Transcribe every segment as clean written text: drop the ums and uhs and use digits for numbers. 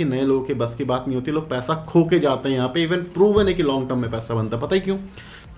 कि नए लोगों के बस की बात नहीं होती, लोग पैसा खो के जाते हैं यहाँ पे। इवन प्रूवन है कि लॉन्ग टर्म में पैसा बनता है। पता है क्यों?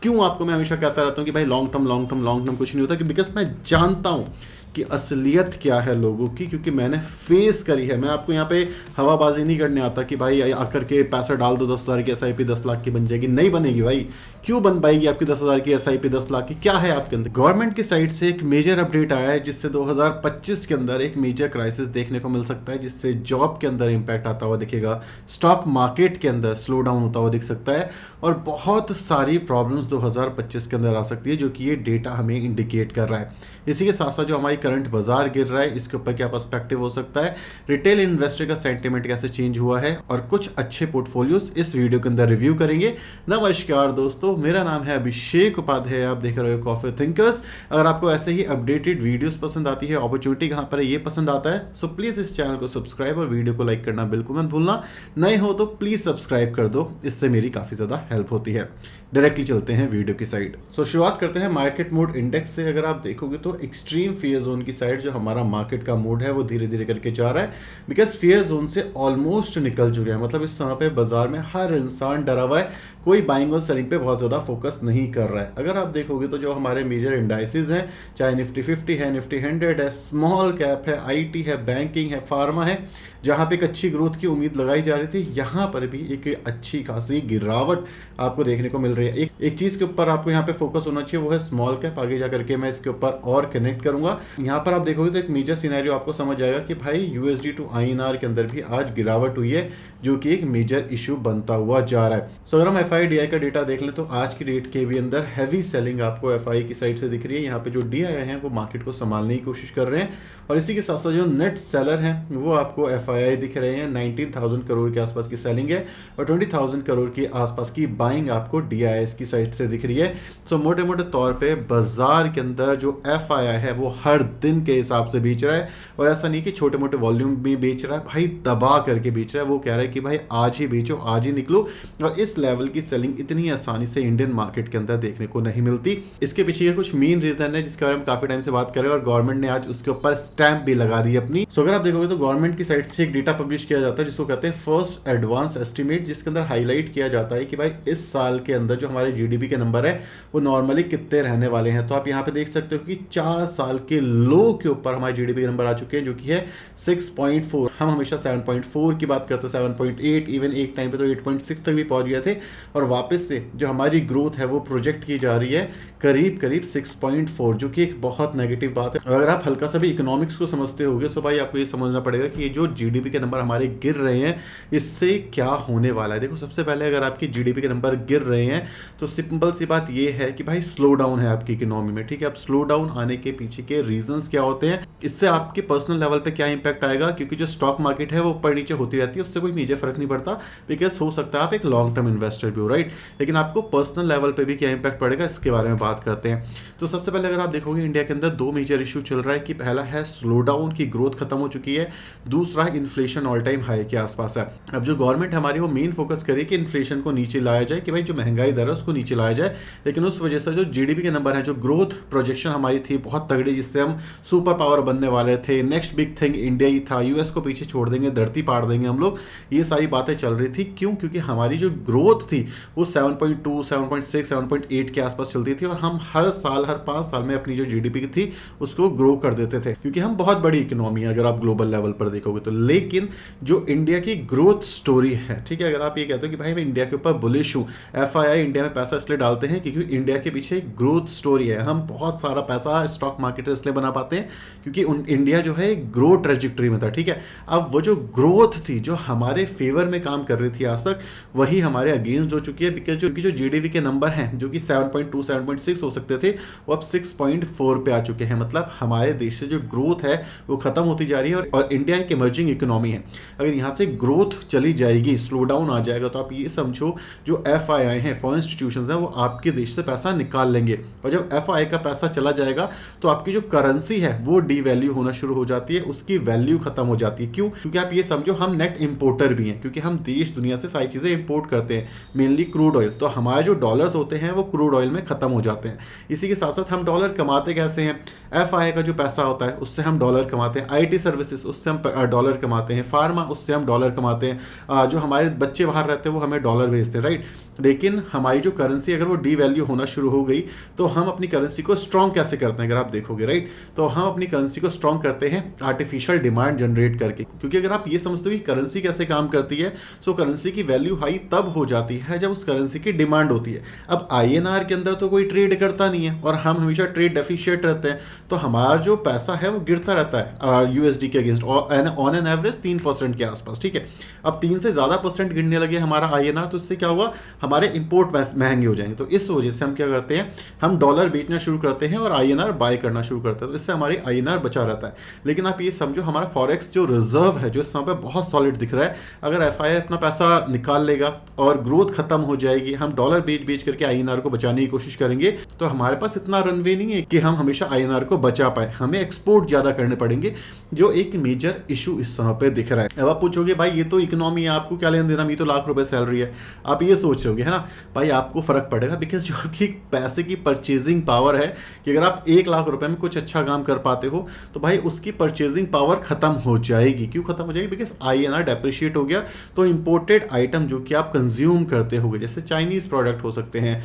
क्यों आपको मैं हमेशा कहता रहता हूँ कि भाई long term long term long term कुछ नहीं होता, कि बिकॉज मैं जानता हूँ कि असलियत क्या है लोगों की, क्योंकि मैंने फेस करी है। मैं आपको यहाँ पे हवाबाजी नहीं करने आता कि भाई आकर के पैसा डाल दो 10,000 की SIP 10 लाख की बन जाएगी। नहीं बनेगी भाई। क्यों बन पाएगी आपकी 10,000 की SIP 10 लाख की? क्या है आपके अंदर? गवर्नमेंट की साइड से एक मेजर अपडेट आया है जिससे 2025 के अंदर एक मेजर क्राइसिस देखने को मिल सकता है, जिससे जॉब के अंदर इंपैक्ट आता हुआ दिखेगा, स्टॉक मार्केट के अंदर स्लो डाउन होता हुआ दिख सकता है, और बहुत सारी प्रॉब्लम्स 2025 के अंदर आ सकती है, जो कि ये डेटा हमें इंडिकेट कर रहा है। इसी के साथ साथ जो हमारी करंट बाजार गिर रहा है, इसके ऊपर क्या पर्सपेक्टिव हो सकता है, रिटेल इन्वेस्टर का सेंटिमेंट कैसे चेंज हुआ है, और कुछ अच्छे पोर्टफोलियोज इस वीडियो के अंदर रिव्यू करेंगे। नमस्कार दोस्तों, मेरा नाम है अभिषेक उपाध्याय, आप देख रहे हो कॉफी थिंकर्स। अगर आपको ऐसे ही अपडेटेड वीडियोस पसंद आती है, अपॉर्चुनिटी कहाँ पर है ये पसंद आता है, सो प्लीज इस चैनल को सब्सक्राइब और वीडियो को लाइक करना बिल्कुल मत भूलना। नए हो तो प्लीज सब्सक्राइब कर दो, इससे मेरी काफी ज्यादा हेल्प होती है। डायरेक्टली चलते हैं वीडियो की साइड। सो शुरुआत करते हैं मार्केट मूड इंडेक्स से। अगर आप देखोगे तो एक्सट्रीम फियर जोन की साइड जो हमारा मार्केट का मूड है वो धीरे धीरे करके जा रहा है, बिकॉज फियर जोन से ऑलमोस्ट निकल चुके हैं। मतलब इस समय पे बाजार में हर इंसान डरा हुआ है, कोई बाइंग और सेलिंग पे बहुत ज़्यादा फोकस नहीं कर रहा है। अगर आप देखोगे तो जो हमारे मेजर इंडाइसिस हैं, चाहे निफ्टी 50 है, निफ्टी 100 है, स्मॉल कैप है, IT है, बैंकिंग है, फार्मा है, जहाँ पे एक अच्छी ग्रोथ की उम्मीद लगाई जा रही थी, यहाँ पर भी एक अच्छी खासी गिरावट आपको देखने को मिल रही है। एक चीज़ के ऊपर आपको यहाँ पे फोकस होना चाहिए, वो है स्मॉल कैप। आगे जा करके मैं इसके ऊपर और कनेक्ट करूंगा। यहाँ पर आप देखोगे तो एक मेजर सिनेरियो आपको समझ आएगा कि भाई USD टू INR के अंदर भी आज गिरावट हुई है, जो कि एक मेजर इशू बनता हुआ जा रहा है। सो अगर हम FI/DI का डेटा देख ले तो आज की डेट के भी अंदर हैवी सेलिंग आपको FI की साइड से दिख रही है। यहाँ पे जो DI हैं वो मार्केट को संभालने की कोशिश कर रहे हैं, और इसी के साथ साथ जो नेट सेलर हैं वो आपको FII दिख रहे हैं। 19,000 करोड़ के आसपास की सेलिंग है, और 20,000 करोड़ के आसपास की बाइंग आपको DIs की साइड से दिख रही है। सो मोटे मोटे तौर पे बाजार के अंदर जो FII है वो हर दिन के हिसाब से बेच रहा है, और ऐसा नहीं कि छोटे मोटे वॉल्यूम भी बेच रहा है, भाई दबा करके बेच रहा है। वो कह रहा है कि भाई आज ही बेचो, आज ही निकलो, और इस लेवल की सेलिंग इतनी आसानी से इंडियन मार्केट के अंदर देखने को नहीं मिलती। इसके पीछे ये कुछ मेन रीजन है जिसके बारे में काफी टाइम से बात कर रहे हैं, और गवर्नमेंट ने आज उसके ऊपर स्टैंप भी लगा दी अपनी। सो अगर आप देखोगे तो गवर्नमेंट की साइड से एक डेटा पब्लिश किया जाता है जिसको कहते हैं फर्स्ट एडवांस एस्टिमेट, जिसके अंदर हाईलाइट किया जाता है कि भाई इस साल के अंदर जो हमारे GDP के नंबर है वो नॉर्मली कितने रहने वाले हैं। तो आप यहाँ पे देख सकते हो कि 4 साल के लो के ऊपर हमारे GDP के नंबर आ चुके हैं, जो कि है 6.4। हम हमेशा 7.4 की बात करते हैं, 7.8, इवन एक टाइम पे तो 8.6 तक भी पहुंच गए थे, और वापस से जो हमारी ग्रोथ है वो प्रोजेक्ट की जा रही है करीब करीब 6.4, जो कि एक बहुत नेगेटिव बात है। और अगर आप हल्का सा भी इकोनॉमिक्स को समझते होगे तो भाई आपको ये समझना पड़ेगा कि ये जो GDP के नंबर हमारे गिर रहे हैं, इससे क्या होने वाला है। देखो, सबसे पहले अगर आपकी GDP के नंबर गिर रहे हैं तो सिंपल सी बात ये है कि भाई स्लो डाउन है आपकी इकोनॉमी में, ठीक है। अब स्लो डाउन आने के पीछे के रीजंस क्या होते हैं, इससे आपके पर्सनल लेवल पे क्या इंपैक्ट आएगा, क्योंकि जो स्टॉक मार्केट है वो ऊपर नीचे होती रहती है, उससे कोई मेजर फर्क नहीं पड़ता, बिकॉज हो सकता है आप एक लॉन्ग टर्म इन्वेस्टर भी हो, राइट। लेकिन आपको पर्सनल लेवल पे भी क्या इंपैक्ट पड़ेगा, इसके बारे में बात करते हैं। तो सबसे पहले अगर आप देखोगे इंडिया के अंदर 2 मेजर इशू चल रहा है, कि पहला है स्लो डाउन की ग्रोथ खत्म हो चुकी है, दूसरा इन्फ्लेशन ऑल टाइम हाई के आसपास है। अब जो गवर्नमेंट हमारी वो मेन फोकस करे कि इन्फ्लेशन को नीचे लाया जाए, कि भाई जो महंगाई दर है उसको नीचे लाया जाए, लेकिन उस वजह से जो GDP के नंबर है, जो ग्रोथ प्रोजेक्शन हमारी थी बहुत तगड़ी, जिससे हम सुपर पावर बनने वाले थे, नेक्स्ट बिग थिंग इंडिया ही था, US को पीछे छोड़ देंगे, धरती पाड़ देंगे हम लोग, ये सारी बातें चल रही थी। क्यों? क्योंकि हमारी जो ग्रोथ थी वो 7.2, 7.6, 7.8 के आसपास चलती थी, और हम हर साल हर 5 साल में अपनी जो GDP थी उसको ग्रो कर देते थे, क्योंकि हम बहुत बड़ी इकोनॉमी है अगर आप ग्लोबल लेवल पर देखोगे तो। लेकिन जो इंडिया की ग्रोथ स्टोरी है, ठीक है, अगर आप ये कहते हो कि भाई मैं इंडिया के ऊपर बुलिश हूँ, FII इंडिया में पैसा इसलिए डालते हैं क्योंकि इंडिया के पीछे एक ग्रोथ स्टोरी है। हम बहुत सारा पैसा स्टॉक मार्केट से इसलिए बना पाते हैं क्योंकि इंडिया जो है ग्रो ट्रेजेक्टरी में था, ठीक है। अब वो जो ग्रोथ थी जो हमारे फेवर में काम कर रही थी आज तक, वही हमारे अगेंस्ट हो चुकी है, बिकॉज जो GDP के नंबर हैं जो कि 7.2, 7.6 हो सकते थे, वो अब 6.4 पे आ चुके हैं। मतलब हमारे देश से जो ग्रोथ है वो खत्म होती जा रही है, और इंडिया एक इमर्जिंग इकोनॉमी है। अगर यहाँ से ग्रोथ चली जाएगी, स्लो डाउन आ जाएगा, तो आप ये समझो जो FII हैं, फॉरेन इंस्टीट्यूशंस हैं, वो आपके देश से पैसा निकाल लेंगे, और जब FII का पैसा चला जाएगा तो आपकी जो करेंसी है वो डीवैल्यू होना शुरू हो जाती है, उसकी वैल्यू खत्म हो जाती है। क्यों? क्योंकि आप ये समझो हम नेट इंपोर्टर भी हैं, क्योंकि हम देश दुनिया से सारी चीज़ें इंपोर्ट करते हैं, मेनली क्रूड ऑयल। तो हमारे जो डॉलर्स होते हैं वो क्रूड ऑयल में खत्म हो जाते हैं। इसी के साथ साथ हम डॉलर कमाते कैसे हैं, FII का जो पैसा होता है उससे हम डॉलर कमाते हैं, IT सर्विसेज उससे हम डॉलर कमाते हैं, फार्मा उससे हम डॉलर कमाते हैं, जो हमारे बच्चे बाहर रहते हैं वो हमें डॉलर भेजते हैं, राइट। लेकिन हमारी जो करेंसी अगर वो डीवैल्यू होना शुरू हो गई तो हम अपनी करेंसी को स्ट्रॉन्ग कैसे करते हैं अगर आप देखोगे, राइट। तो हम अपनी करेंसी को स्ट्रॉन्ग करते हैं आर्टिफिशियल डिमांड जनरेट करके, क्योंकि अगर आप ये समझते हो कि करेंसी कैसे काम करती है, सो करेंसी की वैल्यू हाई तब हो जाती है जब उस करेंसी की डिमांड होती है। अब INR के अंदर तो कोई ट्रेड करता नहीं है और हम हमेशा ट्रेड डेफिशिएट रहते हैं, तो हमारा जो पैसा है वो गिरता रहता है USD के अगेंस्ट ऑन एन एवरेज 3% के आसपास, ठीक है। अब 3 से ज़्यादा % गिरने लगे हमारा INR, तो इससे क्या हुआ, हमारे इंपोर्ट महंगे हो जाएंगे। तो इस वजह से हम क्या करते हैं, हम डॉलर बेचना शुरू करते हैं और INR बाय करना शुरू करते हैं, तो इससे हमारी INR बचा रहता है। लेकिन आप ये समझो हमारा फॉरेक्स जो रिजर्व है जो इस समय पे बहुत सॉलिड दिख रहा है, अगर FI अपना पैसा निकाल लेगा और ग्रोथ खत्म हो जाएगी, हम डॉलर बेच करके INR को बचाने की कोशिश करेंगे, तो हमारे पास इतना रनवे नहीं है कि हम हमेशा INR को बचा पाए, हमें एक्सपोर्ट ज्यादा करने पड़ेंगे, जो एक मेजर इशू इस समय पे दिख रहा है। अब आप पूछोगे भाई ये तो इकोनॉमी है, आपको क्या लेना देना, ये तो लाख रुपए सैलरी है, आप ये सोच रहे होगे, है ना भाई, आपको फर्क पड़ेगा, बिकॉज जो आपकी पैसे की परचेजिंग पावर है कि अगर आप 1 लाख रुपए में कुछ अच्छा काम कर पाते हो तो भाई उसकी परचेजिंग पावर खत्म हो जाएगी। क्यों खत्म हो जाएगी, बिकॉज INR डेप्रिशिएट हो गया, तो इंपोर्टेड आइटम जो कि आप कंज्यूम करते होगे, जैसे चाइनीज प्रोडक्ट हो सकते हैं,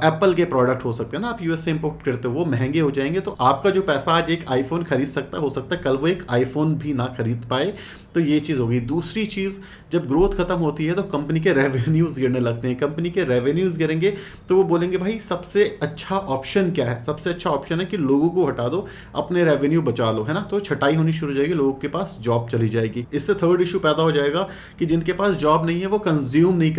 एप्पल के प्रोडक्ट हो सकते हैं ना, आप US से इंपोर्ट करते हो, वो महंगे हो जाएंगे, तो आपका जो पैसा आज एक आईफोन खरीद सकता है, हो सकता है कल वो एक आईफोन भी ना खरीद पाए। तो ये चीज़ होगी। दूसरी चीज़, जब ग्रोथ खत्म होती है तो कंपनी के रेवेन्यूज़ गिरने लगते हैं। कंपनी के रेवेन्यूज़ गिरेंगे तो वो बोलेंगे भाई सबसे अच्छा ऑप्शन क्या है, सबसे अच्छा ऑप्शन है कि लोगों को हटा दो, अपने रेवेन्यू बचा लो, है ना। तो छटाई होनी शुरू हो जाएगी, लोगों के पास जॉब चली जाएगी। इससे थर्ड इशू पैदा हो जाएगा कि जिनके पास जॉब नहीं है वो कंज्यूम नहीं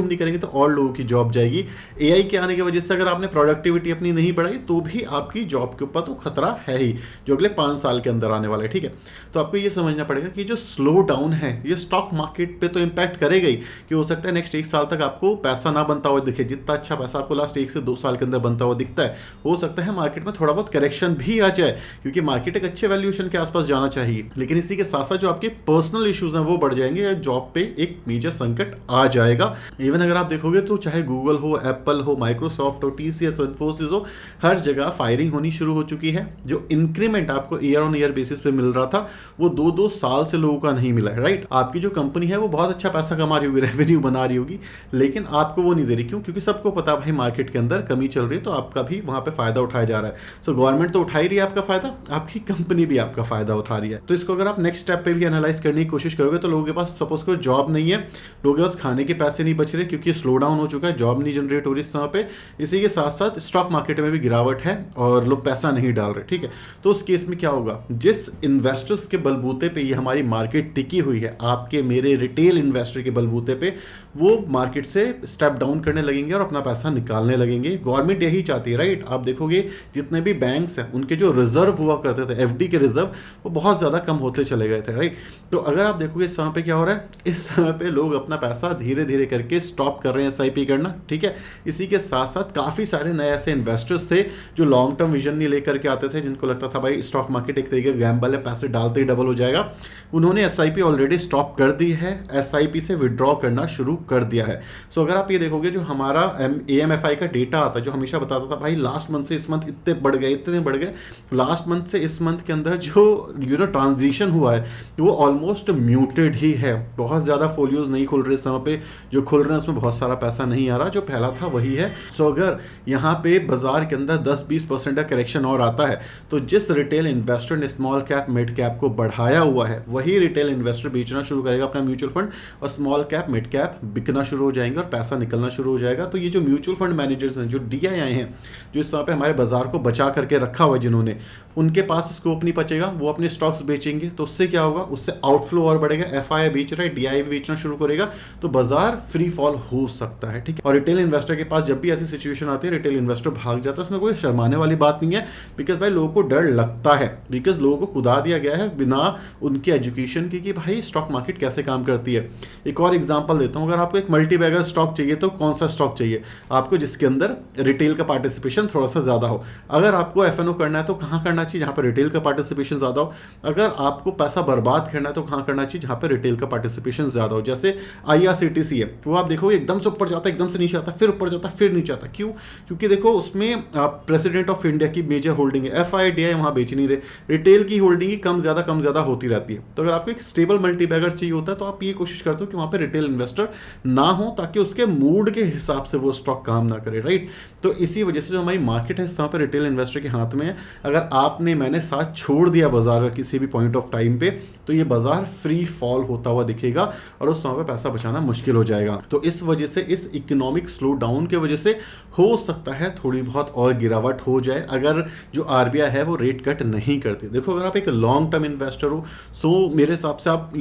करेंगे तो और लोगों की जॉब जाएगी। AI के आने की वजह से अगर आपने प्रोडक्टिविटी अपनी नहीं बढ़ाई तो भी आपकी जॉब के ऊपर तो खतरा है ही, जो अगले 5 साल के अंदर आने वाला है, ठीक है। तो आपको ये समझना पड़ेगा कि जो स्लो डाउन है ये स्टॉक मार्केट पे तो इंपैक्ट करेगा ही, कि हो सकता है नेक्स्ट 1 साल तक आपको पैसा ना बनता हुआ दिखे, जितना अच्छा पैसा आपको लास्ट 1 से 2 साल के अंदर बनता हुआ दिखता है, हो सकता है मार्केट में थोड़ा बहुत करेक्शन भी आ जाए, क्योंकि मार्केट एक अच्छे वैल्यूएशन के आसपास जाना चाहिए। लेकिन इसी के साथ साथ जो आपके पर्सनल इश्यूज हैं वो बढ़ जाएंगे, जॉब पे एक मेजर संकट आ जाएगा। इवन अगर आप देखोगे तो चाहे गूगल हो, एप्पल हो, माइक्रोसॉफ्ट हो, TCS हो, इन्फोसिस हो, हर जगह फायरिंग होनी शुरू हो चुकी है। जो इंक्रीमेंट आपको ईयर ऑन ईयर बेसिस पे मिल रहा था वो 2-2 साल से लोगों का नहीं मिला है, राइट। आपकी जो कंपनी है वो बहुत अच्छा पैसा कमा रही होगी, रेवेन्यू बना रही होगी, लेकिन आपको वो नहीं दे रही। क्यों? क्योंकि सबको पता भाई मार्केट के अंदर कमी चल रही है, तो आपका भी वहां पे फायदा उठाया जा रहा है। सो गवर्नमेंट तो उठा ही रही है आपका फायदा, आपकी कंपनी भी आपका फायदा उठा रही है। तो इसको अगर आप नेक्स्ट स्टेप पे भी एनालाइज करने की कोशिश करोगे तो लोगों के पास सपोज करो जॉब नहीं है, लोगों के पास खाने के पैसे नहीं बच रहे क्योंकि स्लो डाउन हो चुका है, जॉब नहीं जनरेट हो रही इस समय पे। इसी के साथ साथ स्टॉक मार्केट में भी गिरावट है और लोग पैसा नहीं डाल रहे, ठीक है। तो उस केस में क्या होगा, जिस इन्वेस्टर्स के बलबूते पे ये हमारी मार्केट टिकी हुई है, आपके मेरे रिटेल इन्वेस्टर के बलबूते पे, वो मार्केट से स्टेप डाउन करने लगेंगे और अपना पैसा निकालने लगेंगे। गवर्नमेंट यही चाहती है, राइट। आप देखोगे जितने भी बैंक्स हैं उनके जो रिजर्व हुआ करते थे, FD के रिजर्व, वो बहुत ज़्यादा कम होते चले गए थे, राइट। तो अगर आप देखोगे इस समय पे क्या हो रहा है, इस समय पे लोग अपना पैसा धीरे धीरे करके स्टॉप कर रहे हैं SIP करना, ठीक है। इसी के साथ साथ काफ़ी सारे नए ऐसे इन्वेस्टर्स थे जो लॉन्ग टर्म विजन नहीं लेकर के आते थे, जिनको लगता था भाई स्टॉक मार्केट एक तरीके का गैम्बल है, पैसे डालते ही डबल हो जाएगा। उन्होंने SIP ऑलरेडी स्टॉप कर दी है, SIP से विड्रॉ करना शुरू कर दिया है। सो अगर आप ये देखोगे जो हमारा AMFI का डेटा आता है जो हमेशा बताता था भाई लास्ट मंथ से इस मंथ इतने बढ़ गए, लास्ट मंथ से इस मंथ के अंदर जो ट्रांजिशन हुआ है वो ऑलमोस्ट म्यूटेड ही है। बहुत ज़्यादा फोलियोज नहीं खुल रहे इस समय पे, जो खुल रहे हैं उसमें बहुत सारा पैसा नहीं आ रहा, जो पहला था वही है। सो अगर यहाँ पे बाजार के अंदर 10-20% का करेक्शन और आता है तो जिस रिटेल इन्वेस्टर ने स्मॉल कैप मिड कैप को बढ़ाया हुआ है वही रिटेल इन्वेस्टर बेचना शुरू करेगा अपना म्यूचुअल फंड, और स्मॉल कैप मिड कैप बिकना शुरू हो जाएंगे और पैसा निकलना शुरू हो जाएगा। तो ये जो म्यूचुअल फंड मैनेजर्स हैं, जो DII हैं, जो इस समय पे हमारे बाजार को बचा करके रखा हुआ है जिन्होंने, उनके पास स्कोप नहीं बचेगा, वो अपने स्टॉक्स बेचेंगे, तो उससे क्या होगा, उससे आउटफ्लो और बढ़ेगा। FI बेच रहा है, DII भी बेचना शुरू करेगा, तो बाजार फ्री फॉल हो सकता है, ठीक है। और रिटेल इन्वेस्टर के पास जब भी ऐसी सिचुएशन आती है रिटेल इन्वेस्टर भाग जाता है, इसमें कोई शर्माने वाली बात नहीं है, बिकॉज भाई लोगों को डर लगता है, बिकॉज लोगों को कुदा दिया गया है बिना उनकी एजुकेशन की कि भाई स्टॉक मार्केट कैसे काम करती है। एक और एग्जांपल देता हूं, अगर आपको एक मल्टी बैगर स्टॉक चाहिए तो कौन सा स्टॉक चाहिए आपको, जिसके अंदर रिटेल का पार्टिसिपेशन थोड़ा सा ज्यादा हो। अगर आपको FNO करना है तो कहां करना चाहिए, जहां पर रिटेल का पार्टिसिपेशन ज्यादा हो। अगर आपको पैसा बर्बाद करना है तो कहां करना चाहिए, जहां पर रिटेल का पार्टिसिपेशन ज्यादा हो। जैसे IRCTC है, वो आप देखो एकदम से ऊपर जाता है, एकदम से नीचे आता है, फिर ऊपर जाता है, फिर नीचे आता है। क्यों? क्योंकि देखो उसमें प्रेसिडेंट ऑफ इंडिया की मेजर होल्डिंग है, FI DII वहां बेच नहीं रहे, रिटेल की होल्डिंग ही कम ज्यादा होती रहती है। तो अगर आपको एक स्टेबल मल्टीबैगर चाहिए होता है तो आप ये कोशिश करते हो कि वहाँ पे रिटेल इन्वेस्टर ना हो, ताकि उसके मूड के हिसाब से वो स्टॉक काम ना करे, राइट। तो इसी वजह से जो हमारी मार्केट है वहाँ पे रिटेल इन्वेस्टर के हाथ में है। अगर आपने मैंने साथ छोड़ दिया बाजार का किसी भी पॉइंट ऑफ टाइम पे, तो ये बाजार फ्री फॉल होता हुआ दिखेगा और उस समय पे पैसा बचाना मुश्किल हो जाएगा। तो इस वजह से, इस इकोनॉमिक स्लो डाउन की वजह से हो सकता है थोड़ी बहुत और गिरावट हो जाए, अगर जो आरबीआई है वो रेट कट नहीं करती। देखो, अगर आप एक लॉन्ग टर्म इन्वेस्टर हो, सो मेरे हिसाब से आप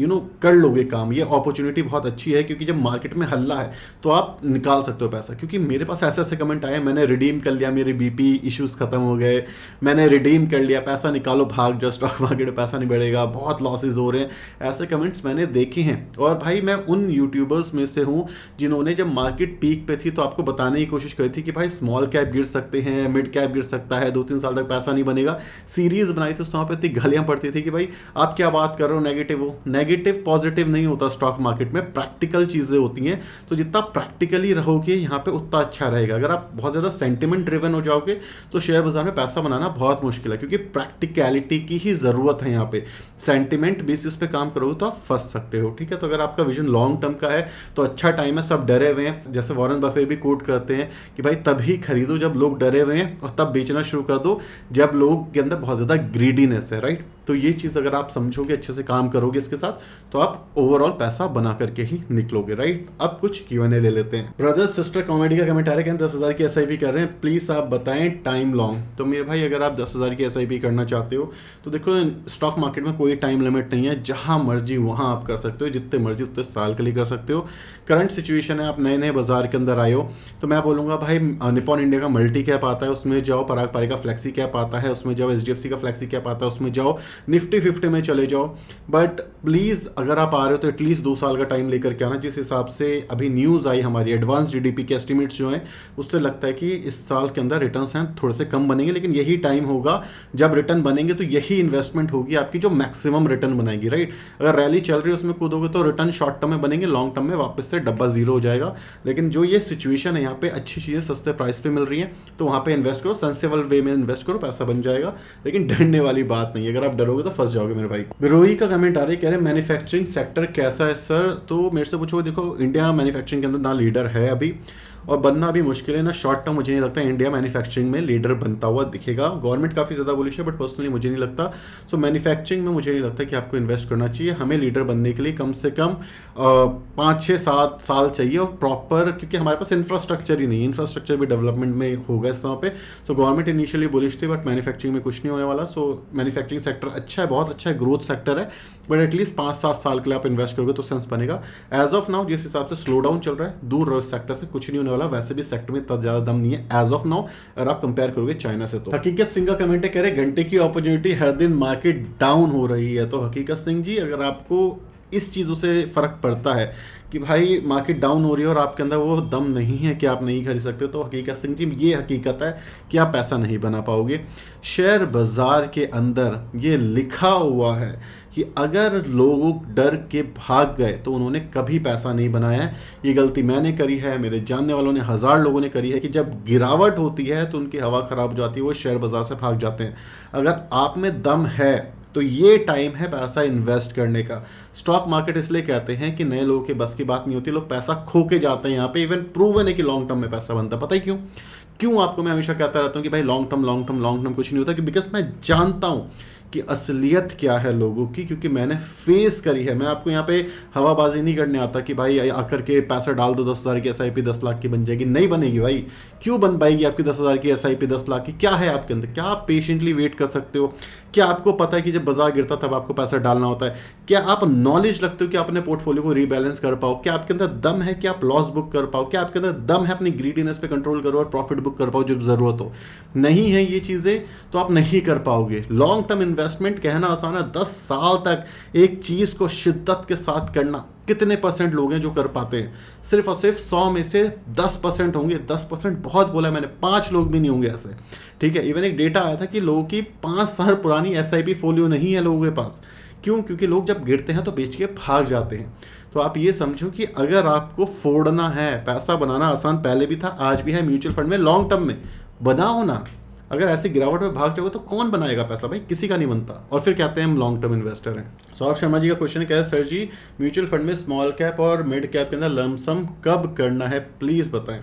कर लोगे काम। ये अपॉर्चुनिटी बहुत अच्छी है, क्योंकि जब मार्केट में हल्ला है तो आप निकाल सकते हो पैसा। क्योंकि मेरे पास ऐसे ऐसे कमेंट आए, मैंने रिडीम कर लिया, मेरे बीपी इश्यूज खत्म हो गए, मैंने रिडीम कर लिया, पैसा निकालो, भाग जाओ, स्टॉक मार्केट में पैसा नहीं बढ़ेगा, बहुत लॉसेज हो रहे हैं। ऐसे कमेंट्स मैंने देखे हैं। और भाई मैं उन यूट्यूबर्स में से हूँ जिन्होंने जब मार्केट पीक पे थी तो आपको बताने की कोशिश करी थी कि भाई स्मॉल कैप गिर सकते हैं, मिड कैप गिर सकता है, 2-3 साल तक पैसा नहीं बनेगा। सीरीज बनाई थी, उस समय पे इतनी गालियां पड़ती थी कि भाई आप क्या बात कर रहे हो, नेगेटिव हो। नेगेटिव पॉजिटिव नहीं होता स्टॉक मार्केट में, प्रैक्टिकल चीजें होती हैं। तो जितना प्रैक्टिकली रहोगे यहाँ पे उतना अच्छा रहेगा। अगर आप बहुत ज्यादा सेंटिमेंट ड्रिवन हो जाओगे तो शेयर बाजार में पैसा बनाना बहुत मुश्किल है, क्योंकि प्रैक्टिकलिटी की ही जरूरत है। यहाँ पे सेंटिमेंट बेसिस पे काम करोगे तो आप फंस सकते हो, ठीक है। तो अगर आपका विजन लॉन्ग टर्म का है तो अच्छा टाइम है। सब डरे हुए हैं, जैसे वॉरेन बफे भी कोट करते हैं कि भाई तभी खरीदो जब लोग डरे हुए हैं, और तब बेचना शुरू कर दो जब लोग के अंदर बहुत ज्यादा ग्रीडीनेस है, राइट। तो ये चीज अगर आप समझोगे, अच्छे से काम करोगे इसके साथ, तो आप ओवरऑल पैसा बना करके ही निकलोगे, राइट। अब कुछ Q&A ले लेते हैं। ब्रदर सिस्टर कॉमेडी का कमेंट आ रहा है, 10,000 की SIP कर रहे हैं, प्लीज आप बताएं टाइम लॉन्ग। तो मेरे भाई, अगर आप 10,000 की SIP करना चाहते हो तो देखो, स्टॉक मार्केट में कोई टाइम लिमिट नहीं है, जहां मर्जी वहां आप कर सकते हो, जितने मर्जी उतने साल के लिए कर सकते हो। करंट सिचुएशन है, आप नए नए बाजार के अंदर आए हो, तो मैं बोलूंगा भाई निपॉन इंडिया का मल्टी कैप आता है, उसमें जाओ। पराग पारी का फ्लेक्सी कैप आता है, उसमें जाओ। HDFC का फ्लेक्सी कैप आता है, उसमें जाओ। निफ्टी 50 में चले जाओ। बट प्लीज अगर आप आ रहे हो तो एटलीस्ट 2 साल का टाइम लेकर के आना। जिस हिसाब से अभी न्यूज आई, हमारी एडवांस GDP के एस्टिमेट्स जो हैं, उससे लगता है कि इस साल के अंदर रिटर्न्स हैं थोड़े से कम बनेंगे। लेकिन यही टाइम होगा जब रिटर्न बनेंगे, तो यही इन्वेस्टमेंट होगी आपकी जो मैक्सिमम रिटर्न बनाएगी, राइट। अगर रैली चल रही है उसमें कूदोगे तो रिटर्न शॉर्ट टर्म में बनेंगे, लॉन्ग टर्म में वापस से डब्बा जीरो हो जाएगा। लेकिन जो ये सिचुएशन है, यहाँ पे अच्छी चीजें सस्ते प्राइस पे मिल रही हैं, तो वहाँ पे इन्वेस्ट करो, सेंसिबल वे में इन्वेस्ट करो, पैसा बन जाएगा। लेकिन डरने वाली बात नहीं है, अगर आप डरोगे तो फंस जाओगे मेरे भाई। बिरोही का कमेंट आ रहा है, कह रहे हैं मैन्युफैक्चरिंग सेक्टर कैसा है सर। तो मेरे से पूछो, देखो इंडिया मैन्युफैक्चरिंग के अंदर ना लीडर है अभी, और बनना भी मुश्किल है ना। शॉर्ट टर्म मुझे नहीं लगता इंडिया मैन्युफैक्चरिंग में लीडर बनता हुआ दिखेगा। गवर्नमेंट काफ़ी ज़्यादा बुलिश है, बट पर्सनली मुझे नहीं लगता। सो मैन्युफैक्चरिंग में मुझे नहीं लगता कि आपको इन्वेस्ट करना चाहिए। हमें लीडर बनने के लिए कम से कम 5-6-7 साल चाहिए, और प्रॉपर, क्योंकि हमारे पास इंफ्रास्ट्रक्चर ही नहीं है। इंफ्रास्ट्रक्चर भी डेवलपमेंट में होगा इस समय पे। सो गवर्नमेंट इनिशियली बुलिश थी, बट मैन्युफैक्चरिंग में कुछ नहीं होने वाला। सो मैन्युफैक्चरिंग सेक्टर अच्छा है, बहुत अच्छा है, ग्रोथ सेक्टर है, बट एटलीस्ट 5-7 साल के लिए आप इन्वेस्ट करोगे तो सेंस बनेगा। एज ऑफ नाउ जिस हिसाब से स्लो डाउन चल रहा है, दूर रहो इस सेक्टर से, कुछ नहीं होने वाला। वैसे भी सेक्टर में इतना ज्यादा दम नहीं है एज ऑफ नाउ, अगर आप कंपेयर करोगे चाइना से। तो हकीकत सिंह का कमेंट है, कह रहे घंटे की अपॉर्चुनिटी, हर दिन मार्केट डाउन हो रही है। तो हकीकत सिंह जी, अगर आपको इस चीज़ों से फ़र्क पड़ता है कि भाई मार्केट डाउन हो रही है और आपके अंदर वो दम नहीं है कि आप नहीं खरीद सकते, तो हकीकत सिंह जी ये हकीकत है कि आप पैसा नहीं बना पाओगे। शेयर बाजार के अंदर ये लिखा हुआ है कि अगर लोग डर के भाग गए तो उन्होंने कभी पैसा नहीं बनाया है। ये गलती मैंने करी है, मेरे जानने वालों ने, 1000 लोगों ने करी है कि जब गिरावट होती है तो उनकी हवा ख़राब हो जाती है, वो शेयर बाजार से भाग जाते हैं। अगर आप में दम है तो ये टाइम है पैसा इन्वेस्ट करने का। स्टॉक मार्केट इसलिए कहते हैं कि नए लोगों के बस की बात नहीं होती, लोग पैसा खो के जाते हैं यहाँ पे। इवन प्रूवन है कि लॉन्ग टर्म में पैसा बनता है। पता ही क्यों आपको मैं हमेशा कहता रहता हूँ कि भाई लॉन्ग टर्म कुछ नहीं होता, कि बिकॉज मैं जानता हूँ कि असलियत क्या है लोगों की, क्योंकि मैंने फेस करी है। मैं आपको यहाँ पे हवाबाजी नहीं करने आता कि भाई आकर के पैसा डाल दो, 10,000 की SIP 10 लाख की बन जाएगी। नहीं बनेगी भाई। क्यों बन पाएगी आपकी 10,000 की SIP 10 लाख की? क्या है आपके अंदर? क्या आप पेशेंटली वेट कर सकते हो? क्या आपको पता है कि जब बाजार गिरता तब आपको पैसा डालना होता है? क्या आप नॉलेज रखते हो कि अपने पोर्टफोलियो को रीबैलेंस कर पाओ? क्या आपके अंदर दम है कि आप लॉस बुक कर पाओ? क्या आपके अंदर दम है अपनी ग्रीडीनेस पे कंट्रोल करो और प्रॉफिट बुक कर पाओ जब जरूरत हो? नहीं है ये चीजें तो आप नहीं कर पाओगे। लॉन्ग टर्म इन्वेस्टमेंट कहना आसान है, 10 साल तक एक चीज को शिद्दत के साथ करना कितने परसेंट लोग हैं जो कर पाते हैं? सिर्फ और सिर्फ 100 में से 10% होंगे। 10% बहुत बोला मैंने, 5 लोग भी नहीं होंगे ऐसे, ठीक है। इवन एक डेटा आया था कि लोगों की 5 साल पुरानी SIP फोलियो नहीं है लोगों के पास। क्यों? क्योंकि लोग जब गिरते हैं तो बेच के भाग जाते हैं। तो आप ये समझो कि अगर आपको फोड़ना है, पैसा बनाना आसान पहले भी था, आज भी है, म्यूचुअल फंड में लॉन्ग टर्म में बनाओ ना। अगर ऐसी गिरावट में भाग जाओगे तो कौन बनाएगा पैसा भाई, किसी का नहीं बनता। और फिर कहते हैं हम लॉन्ग टर्म इन्वेस्टर हैं। सौरभ शर्मा जी का क्वेश्चन क्या है, सर जी म्यूचुअल फंड में स्मॉल कैप और मिड कैप के अंदर लमसम कब करना है प्लीज़ बताएं।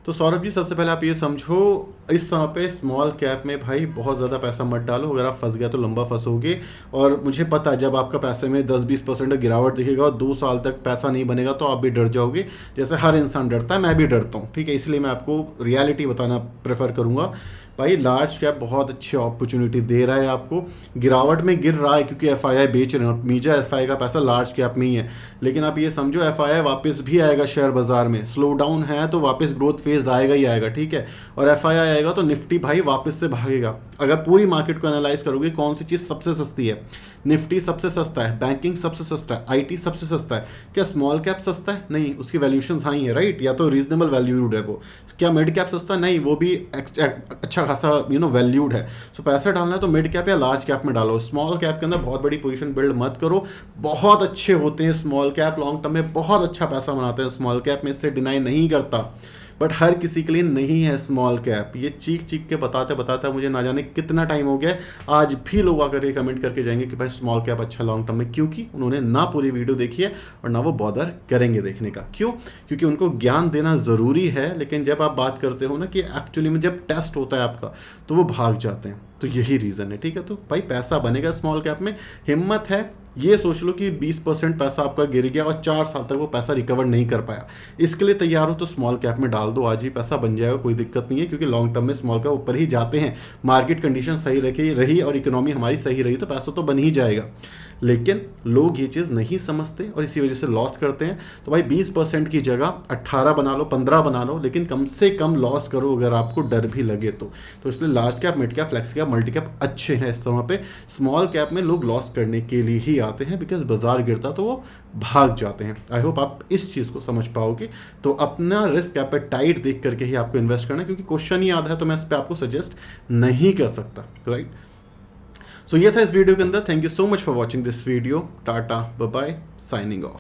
तो सौरभ जी सबसे पहले आप ये समझो, इस समय पे स्मॉल कैप में भाई बहुत ज़्यादा पैसा मत डालो, अगर आप फंस गया तो लंबा फंसोगे। और मुझे पता है जब आपका पैसे में 10-20% गिरावट दिखेगा और 2 साल तक पैसा नहीं बनेगा तो आप भी डर जाओगे, जैसे हर इंसान डरता है, मैं भी डरता हूँ, ठीक है। इसलिए मैं आपको रियलिटी बताना प्रेफर करूँगा। भाई लार्ज कैप बहुत अच्छी अपॉर्चुनिटी दे रहा है आपको, गिरावट में गिर रहा है क्योंकि एफआईआई बेच रहे हैं, मेजर एफआईआई का पैसा लार्ज कैप में ही है। लेकिन आप ये समझो एफआईआई वापस भी आएगा शेयर बाजार में, स्लो डाउन है तो वापस ग्रोथ फेज आएगा ही आएगा, ठीक है। और एफआईआई आएगा तो निफ्टी भाई वापस से भागेगा। अगर पूरी मार्केट को एनालाइज करोगे कौन सी चीज़ सबसे सस्ती है, निफ्टी सबसे सस्ता है, बैंकिंग सबसे सस्ता है, आईटी सबसे सस्ता है। क्या स्मॉल कैप सस्ता है? नहीं, उसकी वैल्यूएशन हाई है, राइट, या तो रीजनेबल वैल्यूड है वो। क्या मिड कैप सस्ता? नहीं, वो भी अच्छा खासा वैल्यूड है। सो पैसा डालना है तो मिड कैप या लार्ज कैप में डालो, स्मॉल कैप के अंदर बहुत बड़ी पोजीशन बिल्ड मत करो। बहुत अच्छे होते हैं स्मॉल कैप, लॉन्ग टर्म में बहुत अच्छा पैसा बनाते हैं स्मॉल कैप में, इससे डिनाई नहीं करता, बट हर किसी के लिए नहीं है स्मॉल कैप। ये चीख चीख के बताते बताते मुझे ना जाने कितना टाइम हो गया है, आज भी लोग आकर ये कमेंट करके जाएंगे कि भाई स्मॉल कैप अच्छा लॉन्ग टर्म में, क्योंकि उन्होंने ना पूरी वीडियो देखी है और ना वो बॉदर करेंगे देखने का। क्यों? क्योंकि उनको ज्ञान देना ज़रूरी है, लेकिन जब आप बात करते हो ना कि एक्चुअली में जब टेस्ट होता है आपका तो वो भाग जाते हैं, तो यही रीज़न है, ठीक है। तो भाई पैसा बनेगा स्मॉल कैप में, हिम्मत है। ये सोच लो कि 20% पैसा आपका गिर गया और 4 साल तक वो पैसा रिकवर नहीं कर पाया, इसके लिए तैयार हो तो स्मॉल कैप में डाल दो, आज ही पैसा बन जाएगा, कोई दिक्कत नहीं है। क्योंकि लॉन्ग टर्म में स्मॉल कैप ऊपर ही जाते हैं, मार्केट कंडीशन सही रही और इकोनॉमी हमारी सही रही तो पैसा तो बन ही जाएगा। लेकिन लोग ये चीज़ नहीं समझते और इसी वजह से लॉस करते हैं। तो भाई 20% की जगह 18 बना लो, 15 बना लो, लेकिन कम से कम लॉस करो अगर आपको डर भी लगे तो। इसलिए large cap, mid cap, flex cap, multi cap अच्छे हैं इस समय पे। स्मॉल कैप में लोग लॉस करने के लिए ही आते हैं, बिकॉज बाजार गिरता तो वो भाग जाते हैं। आई होप आप इस चीज़ को समझ पाओगे। तो अपना रिस्क एपेटाइट देख करके ही आपको इन्वेस्ट करना है, क्योंकि क्वेश्चन ही याद है तो मैं इस पर आपको सजेस्ट नहीं कर सकता, राइट। सो ये था इस वीडियो के अंदर। Thank you so much for watching this video. Tata, bye bye, signing of.